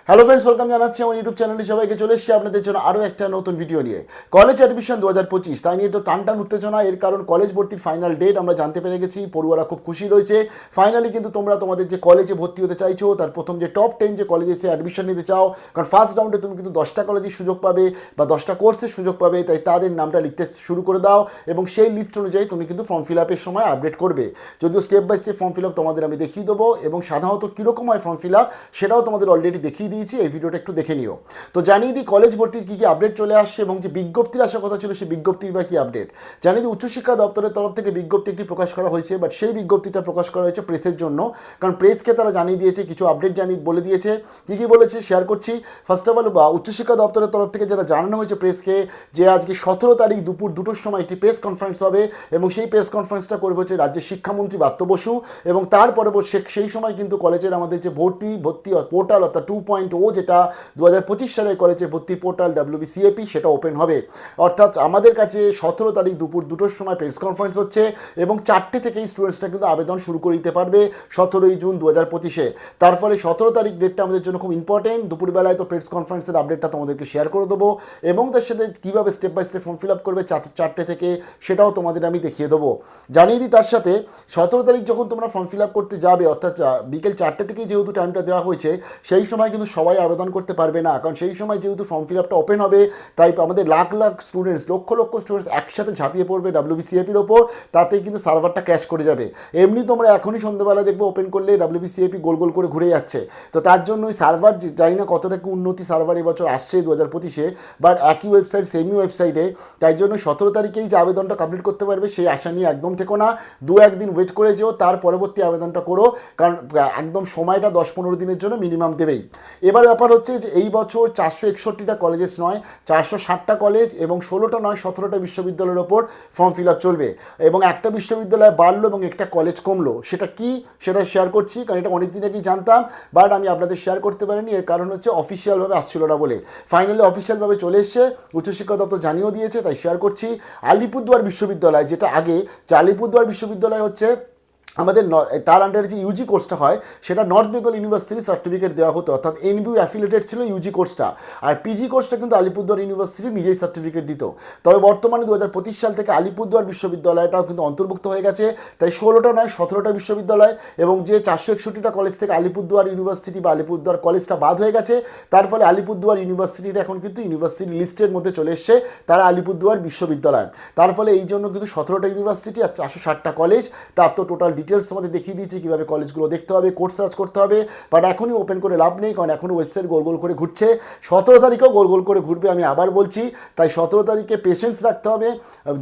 Hello friends, welcome জানাচ্ছি আমার YouTube চ্যানেলে সবাইকে। চলে এসেছি আপনাদের জন্য আরও একটা নতুন ভিডিও নিয়ে। কলেজ অ্যাডমিশন 2025 তাই নিয়ে তো টান উত্তেজনা। এর কারণ কলেজ ভর্তির ফাইনাল ডেট আমরা জানতে পেরে গেছি। পড়ুয়ারা খুব খুশি রয়েছে। ফাইনালি কিন্তু তোমরা তোমাদের যে কলেজে ভর্তি হতে চাইছো তার প্রথম যে টপ 10 যে কলেজে এসে অ্যাডমিশন নিতে চাও, কারণ ফার্স্ট রাউন্ডে তুমি কিন্তু 10টা কলেজের সুযোগ পাবে বা 10টা কোর্সের সুযোগ পাবে, তাই তাদের নামটা লিখতে শুরু করে দাও এবং সেই লিস্ট অনুযায়ী তুমি কিন্তু ফর্ম ফিল আপের সময় আপডেট করবে। যদিও step by step form fill up তোমাদের আমি দেখিয়ে দেবো এবং সাধারণত কীরকম হয় ফর্ম ফিল আপ সেটাও তোমাদের অলরেডি দেখিয়ে দিয়েছি। এই ভিডিওটা একটু দেখে নিও। তো জানিয়ে দিই কলেজ ভর্তির কী কী আপডেট চলে আসছে এবং যে বিজ্ঞপ্তির আসার কথা ছিল সেই বিজ্ঞপ্তির বা কী আপডেট। জানিয়ে দিই উচ্চশিক্ষা দপ্তরের তরফ থেকে বিজ্ঞপ্তি একটি প্রকাশ করা হয়েছে, বাট সেই বিজ্ঞপ্তিটা প্রকাশ করা হয়েছে প্রেসের জন্য, কারণ প্রেসকে তারা জানিয়ে দিয়েছে কিছু আপডেট বলে দিয়েছে। কী কী বলেছে শেয়ার করছি। ফার্স্ট অফ অল উচ্চশিক্ষা দপ্তরের তরফ থেকে যারা জানানো হয়েছে প্রেসকে যে আজকে 17 তারিখ দুপুর 2টোর সময় একটি প্রেস কনফারেন্স হবে এবং সেই প্রেস কনফারেন্সটা করবে হচ্ছে রাজ্যের শিক্ষামন্ত্রী ব্রাত্য বসু এবং তারপরে সেই সময় কিন্তু কলেজের আমাদের যে ভর্তি পোর্টাল অর্থাৎ 2.0 যেটা 2025 সালের কলেজে ভর্তি পোর্টাল WBCAP সেটা ওপেন হবে। অর্থাৎ আমাদের কাছে 17 তারিখ দুপুর 2টোর সময় প্রেস কনফারেন্স হচ্ছে এবং 4টে থেকেই স্টুডেন্টসরা কিন্তু আবেদন শুরু করে দিতে পারবে 17ই জুন 2025-এ। তার ফলে 17 তারিখ ডেটটা আমাদের জন্য খুব ইম্পর্টেন্ট। দুপুরবেলায় তো প্রেস কনফারেন্সের আপডেটটা তোমাদেরকে শেয়ার করে দেবো এবং তার সাথে কীভাবে step by step form fill up করবে 4টে থেকে সেটাও তোমাদের আমি দেখিয়ে দেবো। জানিয়ে দিই তার সাথে 17 তারিখ যখন তোমরা ফর্ম ফিল আপ করতে যাবে, অর্থাৎ বিকেল 4টে থেকেই যেহেতু টাইমটা দেওয়া হয়েছে, সেই সময় কিন্তু সবাই আবেদন করতে পারবে না, কারণ সেই সময় যেহেতু ফর্ম ফিল আপটা ওপেন হবে তাই আমাদের লাখ স্টুডেন্টস লক্ষ স্টুডেন্টস একসাথে ঝাঁপিয়ে পড়বে WBCAP-র ওপর, তাতেই কিন্তু সার্ভারটা ক্র্যাশ করে যাবে। এমনি তোমরা এখনই সন্ধ্যাবেলা দেখবে ওপেন করলে WBCAP গোল করে ঘুরে যাচ্ছে। তো তার জন্য ওই সার্ভার জানি না কতটা কি উন্নতি সার্ভার এবছর আসছে 2025-এ, বাট একই ওয়েবসাইট সেমি ওয়েবসাইটে, তাই জন্য 17 তারিখেই যে আবেদনটা কমপ্লিট করতে পারবে সেই আশা নিয়ে একদম থেকো না। 2-1 দিন ওয়েট করে যেও, তার পরবর্তী আবেদনটা করো, কারণ একদম সময়টা 10-15 দিনের জন্য মিনিমাম দেবেই। এবার ব্যাপার হচ্ছে যে এই বছর 461টা কলেজেস নয় 460টা কলেজ এবং 16টা নয় 17টা বিশ্ববিদ্যালয়ের ওপর ফর্ম ফিল আপ চলবে এবং একটা বিশ্ববিদ্যালয় বাড়লো এবং একটা কলেজ কমলো। সেটা কি সেটা শেয়ার করছি, কারণ এটা অনেক দিন আগেই জানতাম, বাট আমি আপনাদের শেয়ার করতে পারিনি। এর কারণ হচ্ছে অফিসিয়ালভাবে আসছিল না বলে। ফাইনালি অফিসিয়ালভাবে চলে এসছে, উচ্চশিক্ষা দপ্তর জানিয়েও দিয়েছে, তাই শেয়ার করছি। আলিপুরদুয়ার বিশ্ববিদ্যালয়, যেটা আগে যে আলিপুরদুয়ার বিশ্ববিদ্যালয় হচ্ছে আমাদের তার আন্ডারে যে ইউজি কোর্সটা হয় সেটা নর্থ বেঙ্গল ইউনিভার্সিটি সার্টিফিকেট দেওয়া হতো, অর্থাৎ NBU অ্যাফিলিয়েটেড ছিল ইউজি কোর্সটা, আর পিজি কোর্সটা কিন্তু আলিপুরদুয়ার ইউনিভার্সিটি নিজেই সার্টিফিকেট দিত। তবে বর্তমানে 2025 সাল থেকে আলিপুরদুয়ার বিশ্ববিদ্যালয়টাও কিন্তু অন্তর্ভুক্ত হয়ে গেছে, তাই 16টা নয় 17টা বিশ্ববিদ্যালয় এবং যে 461টা কলেজ থেকে আলিপুরদুয়ার ইউনিভার্সিটি বা আলিপুরদুয়ার কলেজটা বাদ হয়ে গেছে, তার ফলে আলিপুরদুয়ার ইউনিভার্সিটিটা এখন কিন্তু ইউনিভার্সিটি লিস্টের মধ্যে চলে এসছে, তারা আলিপুরদুয়ার বিশ্ববিদ্যালয়। তার ফলে এই জন্য কিন্তু 17টা ইউনিভার্সিটি আর 460টা কলেজ, তার তো টোটাল ডিটেলস তোমাদের দেখিয়ে দিয়েছি কীভাবে কলেজগুলো দেখতে হবে, কোর্স সার্চ করতে হবে, বাট এখনই ওপেন করে লাভ নেই, কারণ এখনও ওয়েবসাইট গোল করে ঘুরছে। 17 তারিখেও গোল করে ঘুরবে, আমি আবার বলছি। তাই 17 তারিখে পেশেন্স রাখতে হবে।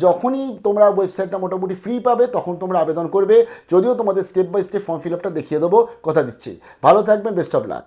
যখনই তোমরা ওয়েবসাইটটা মোটামুটি ফ্রি পাবে তখন তোমরা আবেদন করবে, যদিও তোমাদের step by step form fill আপটা দেখিয়ে দেবো, কথা দিচ্ছি। ভালো থাকবেন, বেস্ট অফ লাক।